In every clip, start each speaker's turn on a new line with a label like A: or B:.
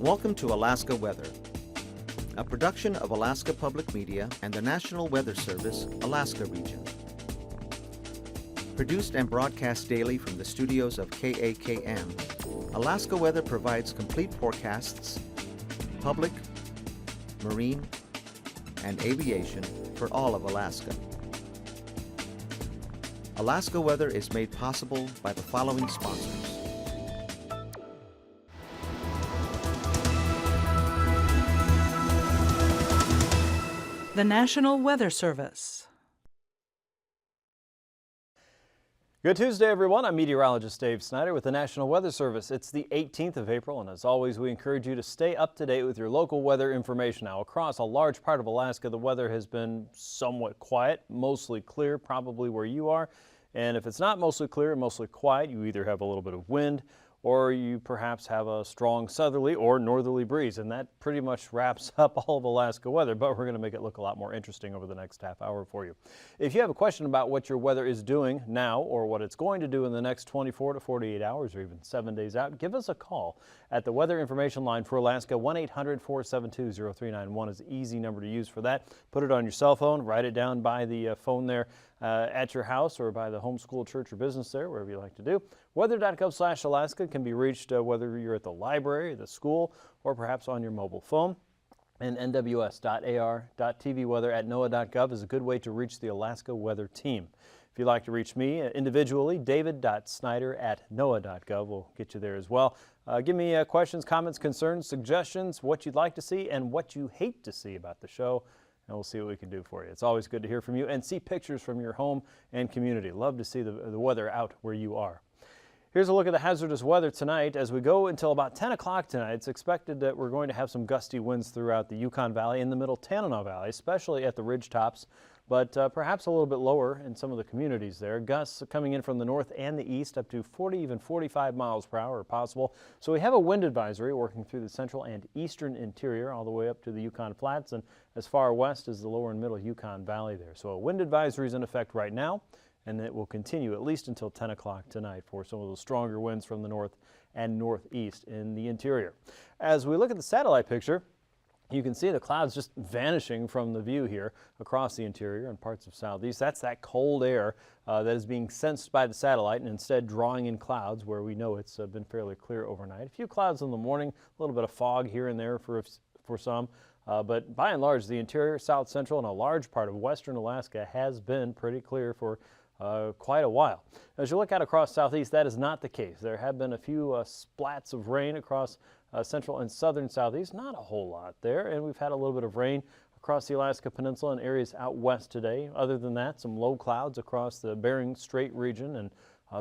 A: Welcome to Alaska Weather, a production of Alaska Public Media and the National Weather Service, Alaska Region. Produced and broadcast daily from the studios of KAKM, Alaska Weather provides complete forecasts, public, marine, and aviation for all of Alaska. Alaska Weather is made possible by the following sponsors.
B: The National Weather Service.
C: Good Tuesday, everyone. I'm meteorologist Dave Snider with the National Weather Service. It's the 18th of April, and as always, we encourage you to stay up to date with your local weather information. Now, across a large part of Alaska, the weather has been somewhat quiet, mostly clear, probably where you are. And if it's not mostly clear and mostly quiet, you either have a little bit of wind or you perhaps have a strong southerly or northerly breeze, and that pretty much wraps up all of Alaska weather, but we're going to make it look a lot more interesting over the next half hour for you. If you have a question about what your weather is doing now or what it's going to do in the next 24 to 48 hours or even 7 days out, give us a call at the Weather Information Line for Alaska. 1-800-472-0391 is the easy number to use for that. Put it on your cell phone, write it down by the phone there at your house or by the homeschool, church, or business there, wherever you like to do. Weather.gov/Alaska can be reached whether you're at the library, the school, or perhaps on your mobile phone. And nws.ar.tv weather at noaa.gov is a good way to reach the Alaska Weather Team. If you'd like to reach me individually, david.snyder@noaa.gov will get you there as well. Give me questions, comments, concerns, suggestions, what you'd like to see and what you hate to see about the show, and we'll see what we can do for you. It's always good to hear from you and see pictures from your home and community. Love to see the weather out where you are. Here's a look at the hazardous weather tonight. As we go until about 10 o'clock tonight, it's expected that we're going to have some gusty winds throughout the Yukon Valley and the middle Tanana Valley, especially at the ridge tops, but perhaps a little bit lower in some of the communities there. Gusts coming in from the north and the east up to 40, even 45 miles per hour are possible. So we have a wind advisory working through the central and eastern interior all the way up to the Yukon Flats and as far west as the lower and middle Yukon Valley there. So a wind advisory is in effect right now, and it will continue at least until 10 o'clock tonight for some of those stronger winds from the north and northeast in the interior. As we look at the satellite picture, you can see the clouds just vanishing from the view here across the interior and parts of southeast. That's that cold air that is being sensed by the satellite and instead drawing in clouds where we know it's been fairly clear overnight. A few clouds in the morning, a little bit of fog here and there for some. But by and large, the interior, south central, and a large part of western Alaska has been pretty clear for quite a while. As you look out across southeast, that is not the case. There have been a few splats of rain across central and southern southeast, not a whole lot there, and we've had a little bit of rain across the Alaska Peninsula and areas out west today. Other than that, some low clouds across the Bering Strait region and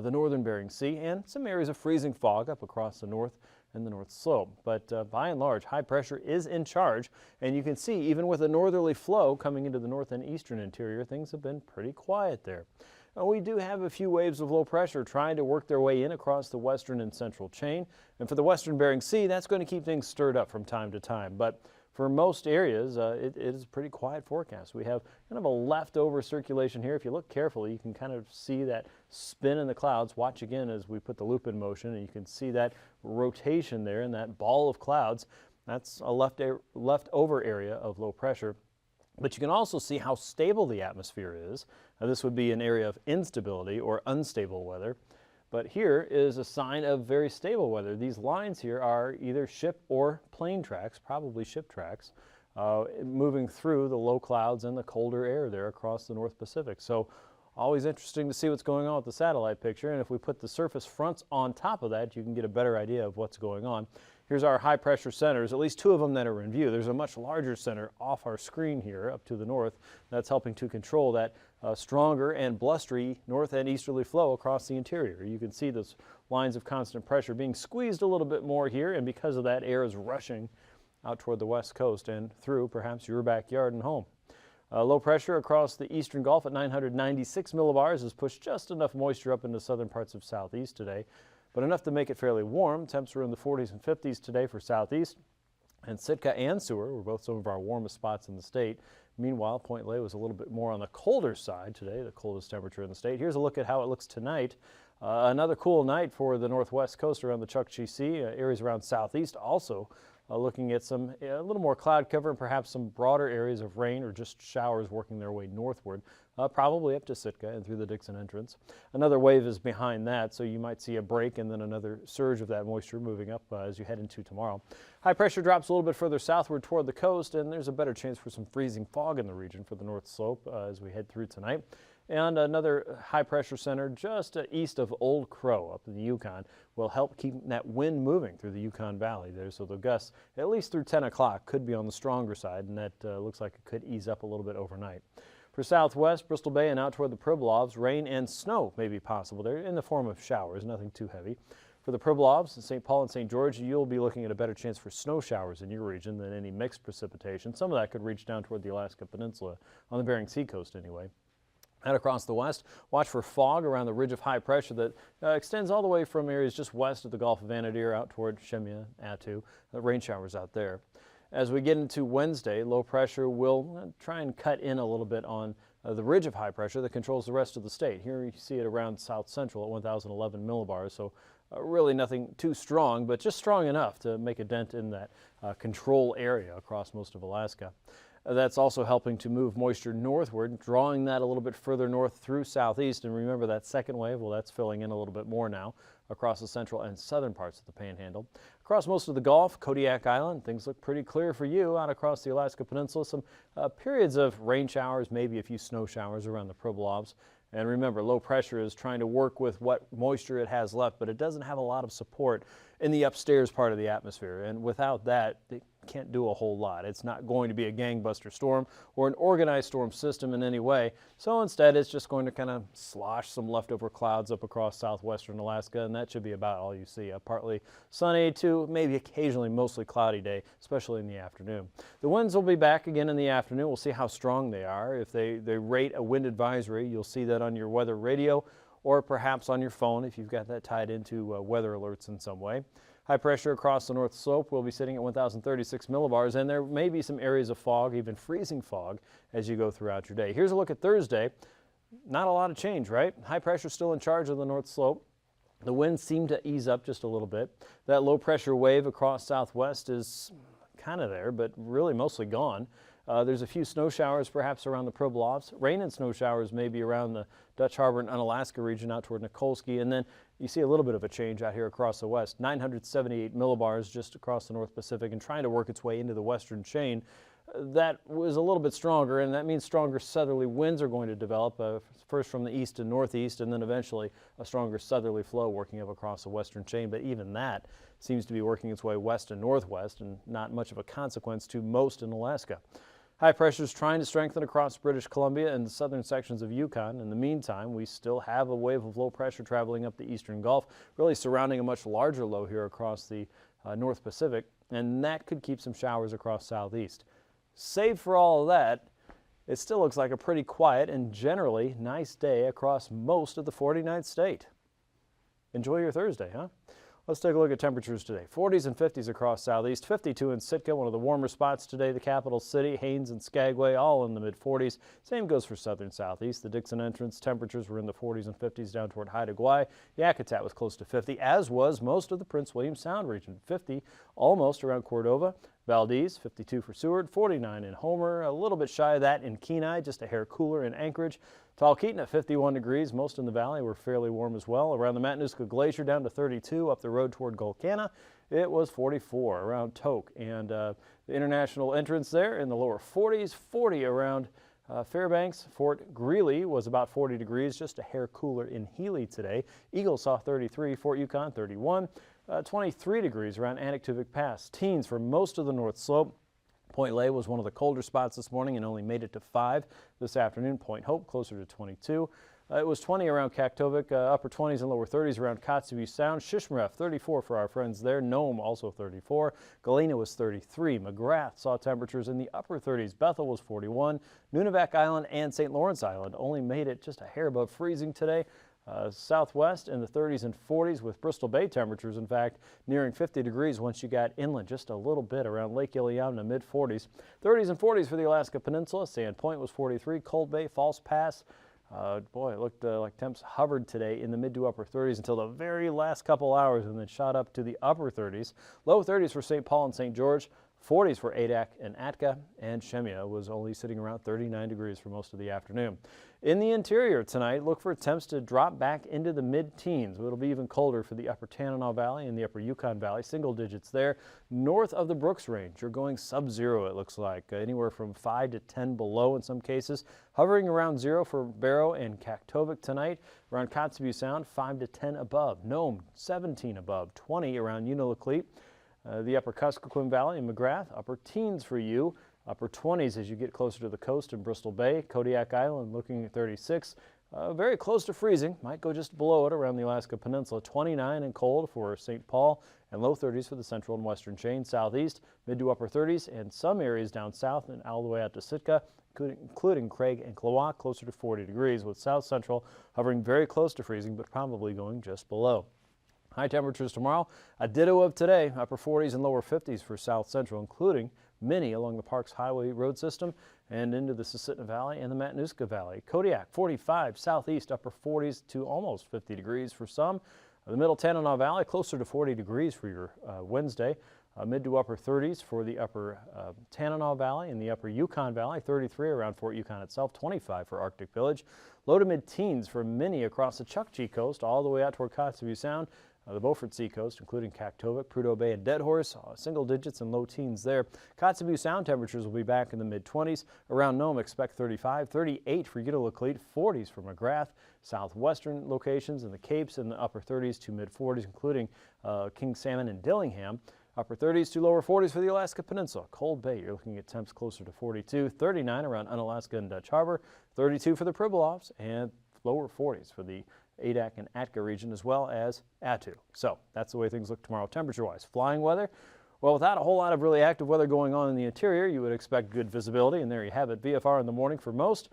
C: the northern Bering Sea, and some areas of freezing fog up across the north and the north slope. But by and large, high pressure is in charge, and you can see even with a northerly flow coming into the north and eastern interior, things have been pretty quiet there. We do have a few waves of low pressure trying to work their way in across the western and central chain. And for the western Bering Sea, that's going to keep things stirred up from time to time. But for most areas, it is a pretty quiet forecast. We have kind of a leftover circulation here. If you look carefully, you can kind of see that spin in the clouds. Watch again as we put the loop in motion, and you can see that rotation there and that ball of clouds. That's a leftover area of low pressure. But you can also see how stable the atmosphere is. Now, this would be an area of instability or unstable weather. But here is a sign of very stable weather. These lines here are either ship or plane tracks, probably ship tracks, moving through the low clouds and the colder air there across the North Pacific. So always interesting to see what's going on with the satellite picture. And if we put the surface fronts on top of that, you can get a better idea of what's going on. Here's our high pressure centers, at least two of them that are in view. There's a much larger center off our screen here up to the north that's helping to control that stronger and blustery north and easterly flow across the interior. You can see those lines of constant pressure being squeezed a little bit more here, and because of that, air is rushing out toward the west coast and through perhaps your backyard and home. Low pressure across the eastern Gulf at 996 millibars has pushed just enough moisture up into southern parts of southeast today, but enough to make it fairly warm. Temps are in the 40s and 50s today for southeast, and Sitka and Seward were both some of our warmest spots in the state. Meanwhile, Point Lay was a little bit more on the colder side today, the coldest temperature in the state. Here's a look at how it looks tonight. Another cool night for the northwest coast around the Chukchi Sea. Areas around southeast also looking at some a little more cloud cover and perhaps some broader areas of rain or just showers working their way northward, probably up to Sitka and through the Dixon entrance. Another wave is behind that, so you might see a break and then another surge of that moisture moving up as you head into tomorrow. High pressure drops a little bit further southward toward the coast, and there's a better chance for some freezing fog in the region for the north slope as we head through tonight. And another high pressure center just east of Old Crow up in the Yukon will help keep that wind moving through the Yukon Valley there. So the gusts, at least through 10 o'clock, could be on the stronger side, and that looks like it could ease up a little bit overnight. For southwest, Bristol Bay and out toward the Pribilofs, rain and snow may be possible there in the form of showers, nothing too heavy. For the Pribilofs, St. Paul and St. George, you'll be looking at a better chance for snow showers in your region than any mixed precipitation. Some of that could reach down toward the Alaska Peninsula on the Bering Sea coast anyway. Out across the west, watch for fog around the ridge of high pressure that extends all the way from areas just west of the Gulf of Anadyr out toward Shemya, Attu. Rain showers out there. As we get into Wednesday, low pressure will try and cut in a little bit on the ridge of high pressure that controls the rest of the state. Here you see it around south central at 1,011 millibars, so really nothing too strong, but just strong enough to make a dent in that control area across most of Alaska. That's also helping to move moisture northward, drawing that a little bit further north through southeast. And remember that second wave, well, that's filling in a little bit more now across the central and southern parts of the Panhandle. Across most of the Gulf, Kodiak Island, things look pretty clear for you. Out across the Alaska Peninsula, some periods of rain showers, maybe a few snow showers around the Pribilofs. And remember, low pressure is trying to work with what moisture it has left, but it doesn't have a lot of support in the upstairs part of the atmosphere. And without that, it can't do a whole lot. It's not going to be a gangbuster storm or an organized storm system in any way. So instead, it's just going to kind of slosh some leftover clouds up across southwestern Alaska, and that should be about all you see. A partly sunny to maybe occasionally mostly cloudy day, especially in the afternoon. The winds will be back again in the afternoon. We'll see how strong they are. If they rate a wind advisory, you'll see that on your weather radio or perhaps on your phone if you've got that tied into weather alerts in some way. High pressure across the north slope will be sitting at 1,036 millibars, and there may be some areas of fog, even freezing fog, as you go throughout your day. Here's a look at Thursday. Not a lot of change, right? High pressure still in charge of the north slope. The winds seem to ease up just a little bit. That low pressure wave across southwest is kind of there, but really mostly gone. There's a few snow showers perhaps around the Pribilofs. Rain and snow showers maybe around the Dutch Harbor and Unalaska region out toward Nikolsky. And then you see a little bit of a change out here across the west. 978 millibars just across the North Pacific and trying to work its way into the western chain. That was a little bit stronger, and that means stronger southerly winds are going to develop, first from the east and northeast, and then eventually a stronger southerly flow working up across the western chain. But even that seems to be working its way west and northwest, and not much of a consequence to most in Alaska. High pressure is trying to strengthen across British Columbia and the southern sections of Yukon. In the meantime, we still have a wave of low pressure traveling up the eastern Gulf, really surrounding a much larger low here across the North Pacific, and that could keep some showers across southeast. Save for all of that, it still looks like a pretty quiet and generally nice day across most of the 49th state. Enjoy your Thursday, huh? Let's take a look at temperatures today. 40s and 50s across southeast, 52 in Sitka, one of the warmer spots today. The capital city, Haines and Skagway, all in the mid-40s. Same goes for southern southeast. The Dixon entrance temperatures were in the 40s and 50s down toward Haida Gwaii. Yakutat was close to 50, as was most of the Prince William Sound region. 50 almost around Cordova. Valdez, 52 for Seward, 49 in Homer, a little bit shy of that in Kenai, just a hair cooler in Anchorage. Talkeetna at 51 degrees, most in the valley were fairly warm as well. Around the Matanuska Glacier down to 32, up the road toward Golcana, it was 44 around Tok. And the international entrance there in the lower 40s, 40 around Fairbanks. Fort Greely was about 40 degrees, just a hair cooler in Healy today. Eagle saw 33, Fort Yukon 31. 23 degrees around Anaktuvuk Pass. Teens for most of the North Slope. Point Lay was one of the colder spots this morning and only made it to 5 this afternoon. Point Hope closer to 22. It was 20 around Kaktovik, upper 20s and lower 30s around Kotzebue Sound. Shishmaref 34 for our friends there. Nome also 34. Galena was 33. McGrath saw temperatures in the upper 30s. Bethel was 41. Nunivak Island and St. Lawrence Island only made it just a hair above freezing today. Southwest in the 30s and 40s with Bristol Bay temperatures, in fact, nearing 50 degrees once you got inland just a little bit around Lake Iliamna, mid-40s. 30s and 40s for the Alaska Peninsula. Sand Point was 43. Cold Bay, False Pass, Boy, it looked like temps hovered today in the mid to upper 30s until the very last couple hours and then shot up to the upper 30s. Low 30s for St. Paul and St. George, 40s for Adak and Atka, and Shemya was only sitting around 39 degrees for most of the afternoon. In the interior tonight, look for temps to drop back into the mid-teens. It'll be even colder for the upper Tanana Valley and the upper Yukon Valley, single digits there. North of the Brooks Range, you're going sub-zero, it looks like, anywhere from 5 to 10 below in some cases. Hovering around 0 for Barrow and Kaktovik tonight. Around Kotzebue Sound, 5 to 10 above. Nome, 17 above. 20 around Unalakleet. The upper Kuskokwim Valley and McGrath, upper teens for you. Upper 20s as you get closer to the coast in Bristol Bay. Kodiak Island looking at 36. Very close to freezing. Might go just below it around the Alaska Peninsula. 29 and cold for St. Paul and low 30s for the central and western chain. Southeast, mid to upper 30s and some areas down south and all the way out to Sitka, including Craig and Klawock, closer to 40 degrees with south central hovering very close to freezing but probably going just below. High temperatures tomorrow, a ditto of today, upper 40s and lower 50s for south central, including many along the Parks Highway road system and into the Susitna Valley and the Matanuska Valley. Kodiak, 45, southeast, upper 40s to almost 50 degrees for some. The middle Tanana Valley, closer to 40 degrees for your Wednesday. Mid to upper 30s for the upper Tanana Valley and the upper Yukon Valley, 33 around Fort Yukon itself, 25 for Arctic Village. Low to mid-teens for many across the Chukchi Coast, all the way out toward Kotzebue Sound. The Beaufort Seacoast, including Kaktovik, Prudhoe Bay, and Deadhorse, single digits and low teens there. Kotzebue Sound temperatures will be back in the mid-20s. Around Nome, expect 35, 38 for Unalakleet, 40s for McGrath. Southwestern locations in the Capes in the upper 30s to mid-40s, including King Salmon and Dillingham. Upper 30s to lower 40s for the Alaska Peninsula. Cold Bay, you're looking at temps closer to 42, 39 around Unalaska and Dutch Harbor, 32 for the Pribilofs, and lower 40s for the Adak and Atka region, as well as Attu. So that's the way things look tomorrow temperature-wise. Flying weather, well, without a whole lot of really active weather going on in the interior, you would expect good visibility, and there you have it. VFR in the morning for most.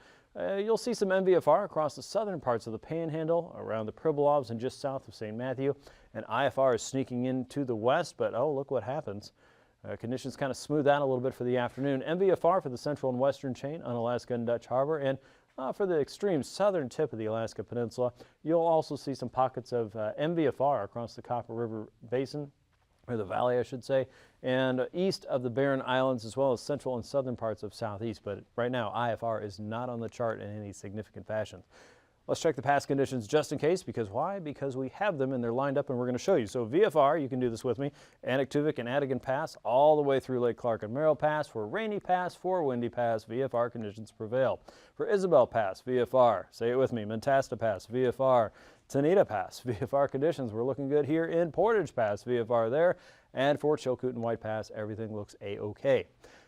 C: You'll see some MVFR across the southern parts of the Panhandle, around the Pribilofs and just south of St. Matthew. And IFR is sneaking into the west, but oh, look what happens. Conditions kind of smooth out a little bit for the afternoon. MVFR for the central and western chain, Unalaska and Dutch Harbor, and for the extreme southern tip of the Alaska Peninsula, you'll also see some pockets of MVFR across the Copper River Basin, or the valley, I should say, and east of the Barren Islands, as well as central and southern parts of southeast. But right now, IFR is not on the chart in any significant fashion. Let's check the past conditions just in case, because why? Because we have them and they're lined up and we're going to show you. So VFR, you can do this with me, Anaktuvik and Adigan Pass, all the way through Lake Clark and Merrill Pass. For Rainy Pass, for Windy Pass, VFR conditions prevail. For Isabel Pass, VFR, say it with me, Mentasta Pass, VFR, Tanita Pass, VFR conditions. We're looking good here in Portage Pass, VFR there. And for Chilkoot and White Pass, everything looks A-OK.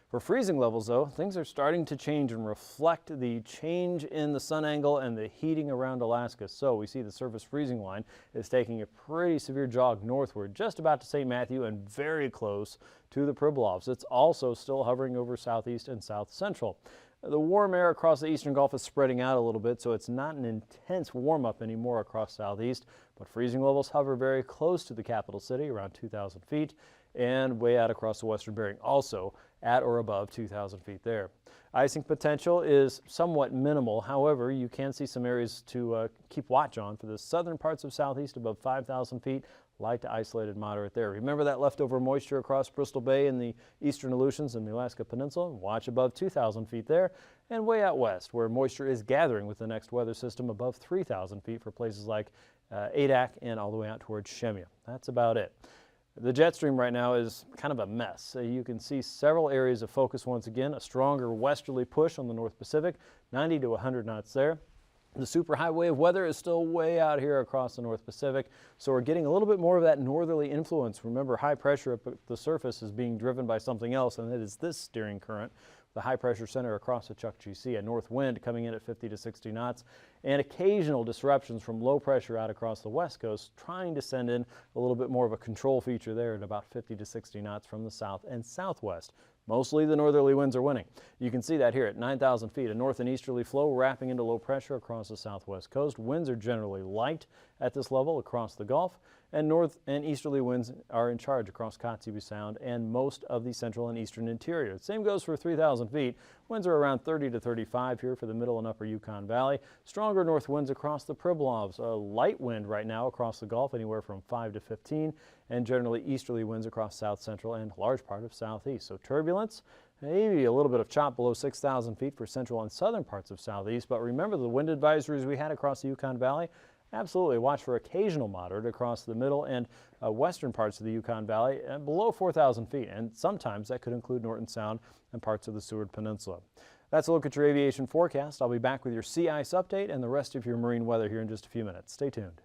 C: For freezing levels, though, things are starting to change and reflect the change in the sun angle and the heating around Alaska. So we see the surface freezing line is taking a pretty severe jog northward, just about to St. Matthew and very close to the Pribilofs. It's also still hovering over southeast and south central. The warm air across the eastern Gulf is spreading out a little bit, so it's not an intense warm-up anymore across southeast, but freezing levels hover very close to the capital city, around 2,000 feet, and way out across the western Bering, also at or above 2,000 feet there. Icing potential is somewhat minimal. However, you can see some areas to keep watch on for the southern parts of southeast above 5,000 feet. Light to isolated moderate there. Remember that leftover moisture across Bristol Bay and the eastern Aleutians and the Alaska Peninsula? Watch above 2,000 feet there. And way out west, where moisture is gathering with the next weather system above 3,000 feet for places like Adak and all the way out towards Shemya. That's about it. The jet stream right now is kind of a mess. You can see several areas of focus once again. A stronger westerly push on the North Pacific, 90 to 100 knots there. The superhighway of weather is still way out here across the North Pacific, so we're getting a little bit more of that northerly influence. Remember, high pressure up at the surface is being driven by something else, and it is this steering current. The high pressure center across the Chukchi Sea, a north wind coming in at 50 to 60 knots, and occasional disruptions from low pressure out across the west coast, trying to send in a little bit more of a control feature there at about 50 to 60 knots from the south and southwest. Mostly the northerly winds are winning. You can see that here at 9,000 feet, a north and easterly flow wrapping into low pressure across the southwest coast. Winds are generally light at this level across the Gulf. and north and easterly winds are in charge across Kotzebue Sound and most of the central and eastern interior. The same goes for 3,000 feet. Winds are around 30 to 35 here for the middle and upper Yukon Valley. Stronger north winds across the Pribilofs. A light wind right now across the Gulf, anywhere from 5 to 15, and generally easterly winds across south central and large part of southeast. So turbulence, maybe a little bit of chop below 6,000 feet for central and southern parts of southeast. But remember the wind advisories we had across the Yukon Valley? Absolutely. Watch for occasional moderate across the middle and western parts of the Yukon Valley and below 4,000 feet. And sometimes that could include Norton Sound and parts of the Seward Peninsula. That's a look at your aviation forecast. I'll be back with your sea ice update and the rest of your marine weather here in just a few minutes. Stay tuned.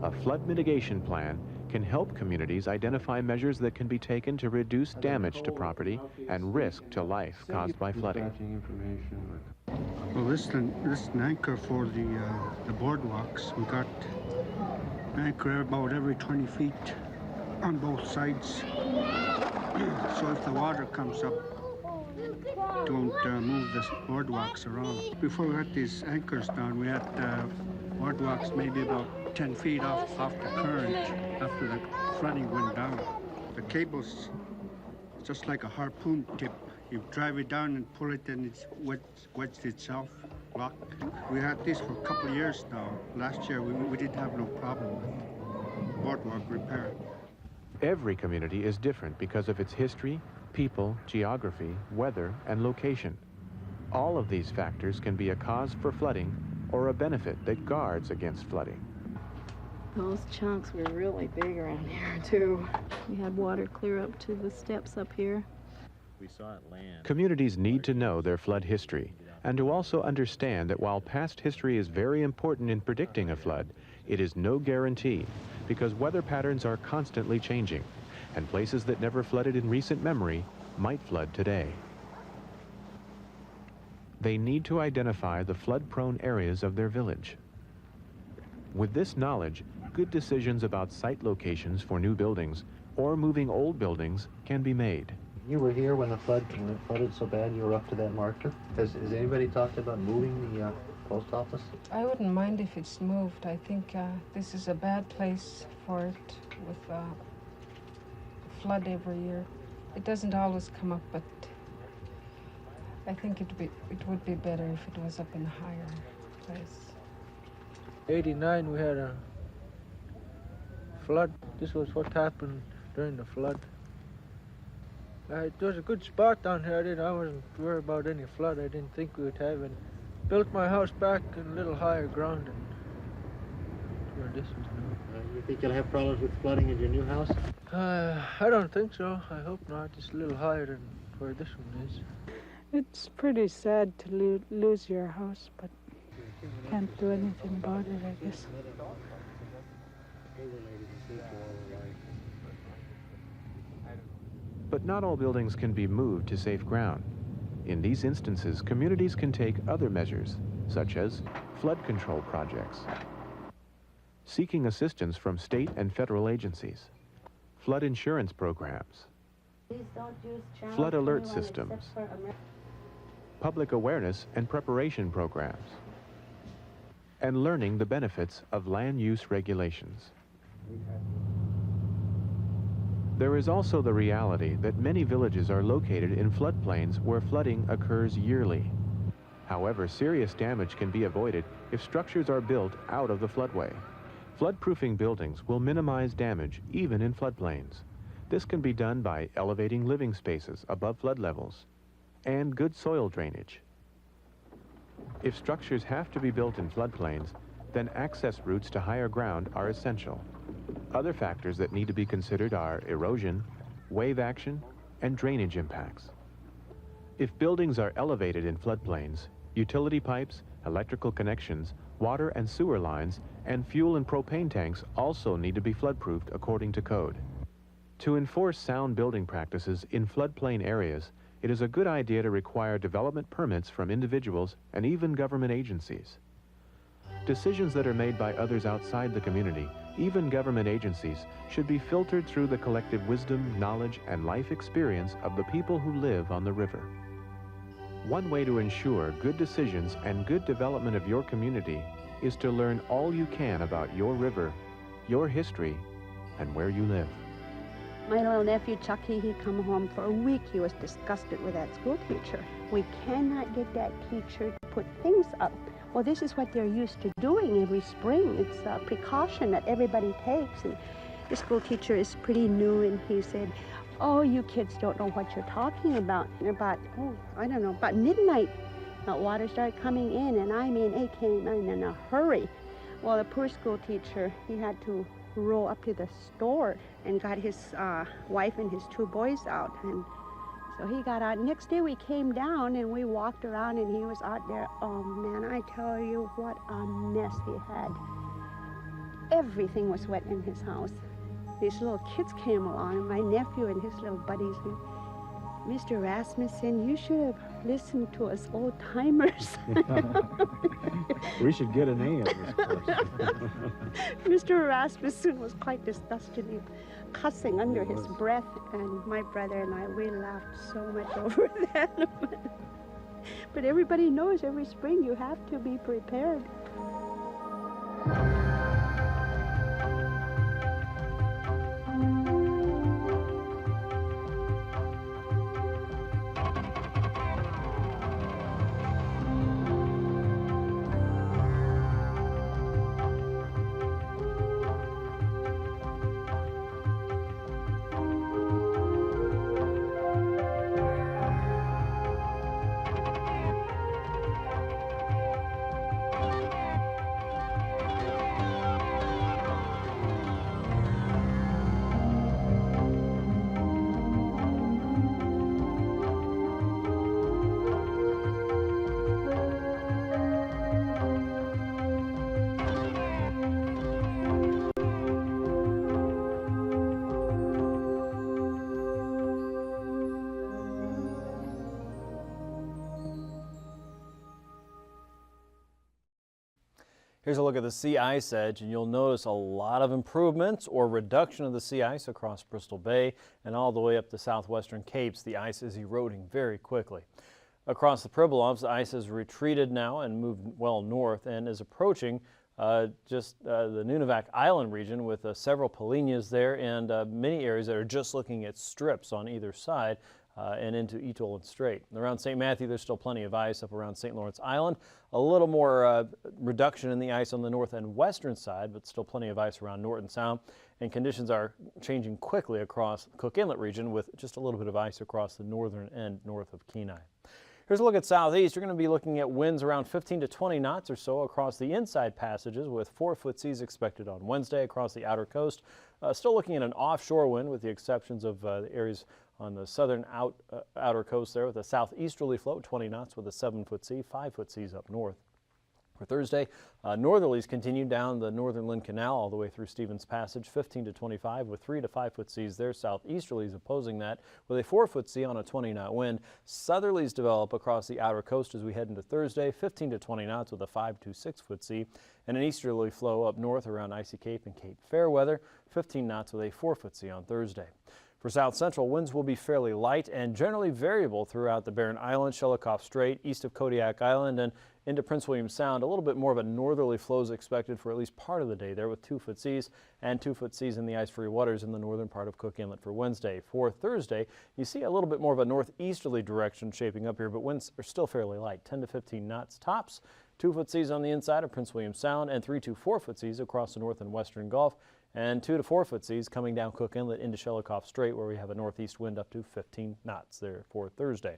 D: A flood mitigation plan can help communities identify measures that can be taken to reduce damage to property and risk to life caused by flooding.
E: Well, this is an anchor for the boardwalks. We got an anchor about every 20 feet on both sides. So if the water comes up, don't move the boardwalks around. Before we had these anchors down, we had boardwalks maybe about 10 feet off the current after the flooding went down. The cable's just like a harpoon tip. You drive it down and pull it and it's wedged itself, locked. We had this for a couple of years now. Last year we didn't have no problem with boardwalk repair.
D: Every community is different because of its history, people, geography, weather, and location. All of these factors can be a cause for flooding or a benefit that guards against flooding.
F: Those chunks were really big around here, too. We had water clear up to the steps up here.
G: We saw it land.
D: Communities need to know their flood history and to also understand that while past history is very important in predicting a flood, it is no guarantee because weather patterns are constantly changing and places that never flooded in recent memory might flood today. They need to identify the flood-prone areas of their village. With this knowledge, good decisions about site locations for new buildings or moving old buildings can be made.
G: You were here when it flooded so bad you were up to that marker. Has anybody talked about moving the post office?
H: I wouldn't mind if it's moved. I think this is a bad place for it with flood every year. It doesn't always come up, but I think it would be better if it was up in a higher place.
I: 89 we had a flood. This was what happened during the flood. It was a good spot down here. I wasn't worried about any flood. I didn't think we would have it. Built my house back in a little higher ground than where this is now.
G: You think you'll have problems with flooding in your new house?
I: I don't think so. I hope not. It's a little higher than where this one is.
J: It's pretty sad to lose your house, but can't do anything about it, I guess.
D: But not all buildings can be moved to safe ground. In these instances, communities can take other measures, such as flood control projects, seeking assistance from state and federal agencies, flood insurance programs, flood alert systems, public awareness and preparation programs, and learning the benefits of land use regulations. There is also the reality that many villages are located in floodplains where flooding occurs yearly. However, serious damage can be avoided if structures are built out of the floodway. Floodproofing buildings will minimize damage even in floodplains. This can be done by elevating living spaces above flood levels and good soil drainage. If structures have to be built in floodplains, then access routes to higher ground are essential. Other factors that need to be considered are erosion, wave action, and drainage impacts. If buildings are elevated in floodplains, utility pipes, electrical connections, water and sewer lines, and fuel and propane tanks also need to be floodproofed according to code. To enforce sound building practices in floodplain areas, it is a good idea to require development permits from individuals and even government agencies. Decisions that are made by others outside the community, even government agencies, should be filtered through the collective wisdom, knowledge, and life experience of the people who live on the river. One way to ensure good decisions and good development of your community is to learn all you can about your river, your history, and where you live.
K: My little nephew Chucky, he come home for a week. He was disgusted with that school teacher. We cannot get that teacher to put things up. Well, this is what they're used to doing every spring. It's a precaution that everybody takes. And the school teacher is pretty new, and he said, "Oh, you kids don't know what you're talking about." And about, I don't know, about midnight, the water started coming in, and I mean, it came in a hurry. Well, the poor school teacher, he had to roll up to the store and got his wife and his 2 boys out. And so he got out. Next day we came down and we walked around and he was out there. Oh man, I tell you what a mess he had. Everything was wet in his house. These little kids came along, and my nephew and his little buddies. And, "Mr. Rasmussen, you should have listened to us old-timers."
L: We should get an A on this course.
K: Mr. Rasmussen was quite disgusted, cussing under his breath, and my brother and I, we laughed so much over that. But everybody knows every spring you have to be prepared.
C: Here's a look at the sea ice edge, and you'll notice a lot of improvements or reduction of the sea ice across Bristol Bay and all the way up the southwestern Capes. The ice is eroding very quickly. Across the Pribilofs, the ice has retreated now and moved well north and is approaching the Nunivak Island region with several polynyas there and many areas that are just looking at strips on either side and into Eatolen Strait. Around St. Matthew, there's still plenty of ice up around St. Lawrence Island. A little more reduction in the ice on the north and western side, but still plenty of ice around Norton Sound. And conditions are changing quickly across Cook Inlet region with just a little bit of ice across the northern end north of Kenai. Here's a look at southeast. You're going to be looking at winds around 15 to 20 knots or so across the inside passages with 4-foot seas expected on Wednesday across the outer coast. Still looking at an offshore wind with the exceptions of the areas on the southern outer coast there with a southeasterly flow, 20 knots with a 7-foot sea, 5-foot seas up north. For Thursday, northerlies continue down the northern Lynn Canal all the way through Stevens Passage, 15 to 25 with 3 to 5-foot seas there. Southeasterlies opposing that with a 4-foot sea on a 20-knot wind. Southerlies develop across the outer coast as we head into Thursday, 15 to 20 knots with a 5 to 6-foot sea. And an easterly flow up north around Icy Cape and Cape Fairweather, 15 knots with a 4-foot sea on Thursday. For south central, winds will be fairly light and generally variable throughout the Barren Islands, Shelikof Strait, east of Kodiak Island, and into Prince William Sound. A little bit more of a northerly flow is expected for at least part of the day there with 2-foot seas and 2-foot seas in the ice-free waters in the northern part of Cook Inlet for Wednesday. For Thursday, you see a little bit more of a northeasterly direction shaping up here, but winds are still fairly light, 10 to 15 knots tops. 2-foot seas on the inside of Prince William Sound and 3 to 4-foot seas across the north and western Gulf, and 2 to 4-foot seas coming down Cook Inlet into Shelikof Strait where we have a northeast wind up to 15 knots there for Thursday.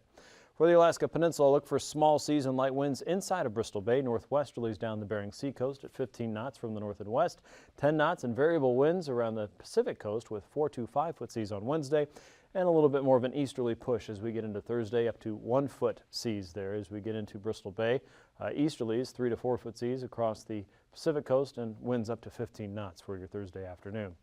C: For the Alaska Peninsula, look for small seas and light winds inside of Bristol Bay, northwesterlies down the Bering Sea coast at 15 knots from the north and west, 10 knots and variable winds around the Pacific coast with 4 to 5-foot seas on Wednesday, and a little bit more of an easterly push as we get into Thursday, up to 1-foot seas there as we get into Bristol Bay. Easterlies, 3 to 4-foot seas across the Pacific coast and winds up to 15 knots for your Thursday afternoon.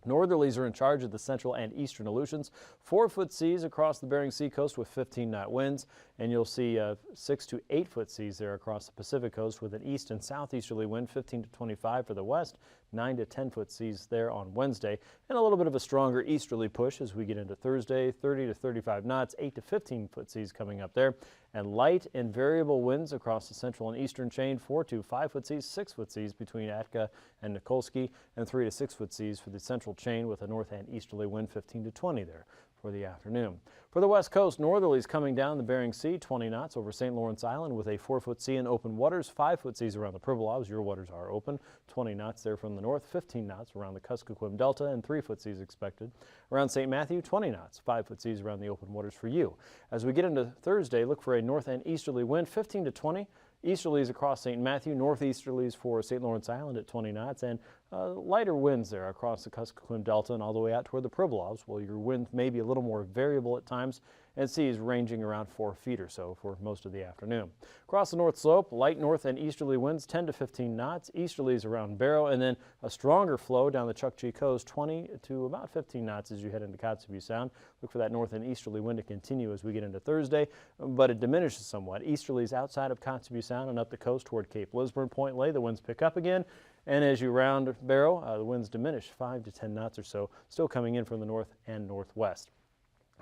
C: Northerlies are in charge of the central and eastern Aleutians. 4-foot seas across the Bering Sea coast with 15-knot winds, and you'll see 6 to 8-foot seas there across the Pacific coast with an east and southeasterly wind, 15 to 25 for the west, 9 to 10-foot seas there on Wednesday, and a little bit of a stronger easterly push as we get into Thursday, 30 to 35 knots, 8 to 15-foot seas coming up there, and light and variable winds across the central and eastern chain, 4 to 5-foot seas, 6-foot seas between Atka and Nikolsky, and 3 to 6-foot seas for the central chain with a north and easterly wind, 15 to 20 there for the afternoon. For the west coast, northerlies coming down the Bering Sea, 20 knots over St. Lawrence Island with a 4-foot sea in open waters, 5-foot seas around the Pribilofs. Your waters are open, 20 knots there from the north, 15 knots around the Kuskokwim Delta, and 3-foot seas expected. Around St. Matthew, 20 knots, 5-foot seas around the open waters for you. As we get into Thursday, look for a north and easterly wind, 15 to 20. Easterlies across St. Matthew, northeasterlies for St. Lawrence Island at 20 knots, and lighter winds there across the Kuskokwim Delta and all the way out toward the Pribilofs, while your wind may be a little more variable at times, and seas ranging around 4 feet or so for most of the afternoon. Across the North Slope, light north and easterly winds 10 to 15 knots, easterlies around Barrow, and then a stronger flow down the Chukchi Coast 20 to about 15 knots as you head into Kotzebue Sound. Look for that north and easterly wind to continue as we get into Thursday, but it diminishes somewhat. Easterlies outside of Kotzebue Sound and up the coast toward Cape Lisburne, Point Lay, the winds pick up again. And as you round Barrow, the winds diminish 5 to 10 knots or so, still coming in from the north and northwest.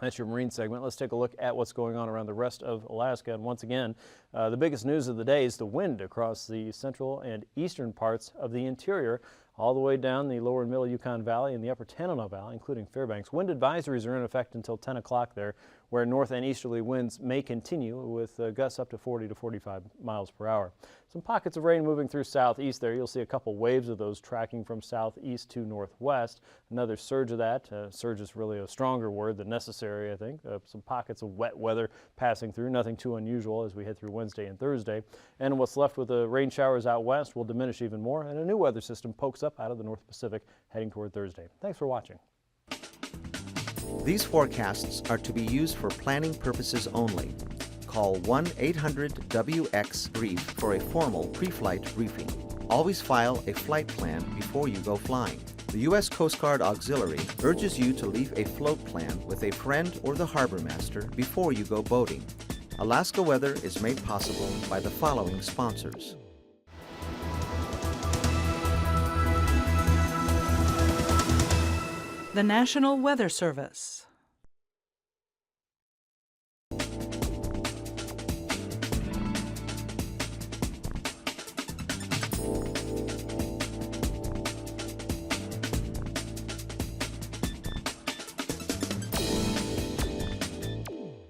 C: That's your marine segment. Let's take a look at what's going on around the rest of Alaska. And once again, the biggest news of the day is the wind across the central and eastern parts of the interior, all the way down the lower and middle Yukon Valley and the upper Tanana Valley, including Fairbanks. Wind advisories are in effect until 10 o'clock there, where north and easterly winds may continue with gusts up to 40 to 45 miles per hour. Some pockets of rain moving through southeast there. You'll see a couple waves of those tracking from southeast to northwest. Another surge of that. Surge is really a stronger word than necessary, I think. Some pockets of wet weather passing through. Nothing too unusual as we head through Wednesday and Thursday. And what's left with the rain showers out west will diminish even more, and a new weather system pokes up out of the North Pacific heading toward Thursday. Thanks for watching.
A: These forecasts are to be used for planning purposes only. Call 1-800-WX-BRIEF for a formal pre-flight briefing. Always file a flight plan before you go flying. The U.S. Coast Guard Auxiliary urges you to leave a float plan with a friend or the harbor master before you go boating. Alaska Weather is made possible by the following sponsors.
B: The National Weather Service.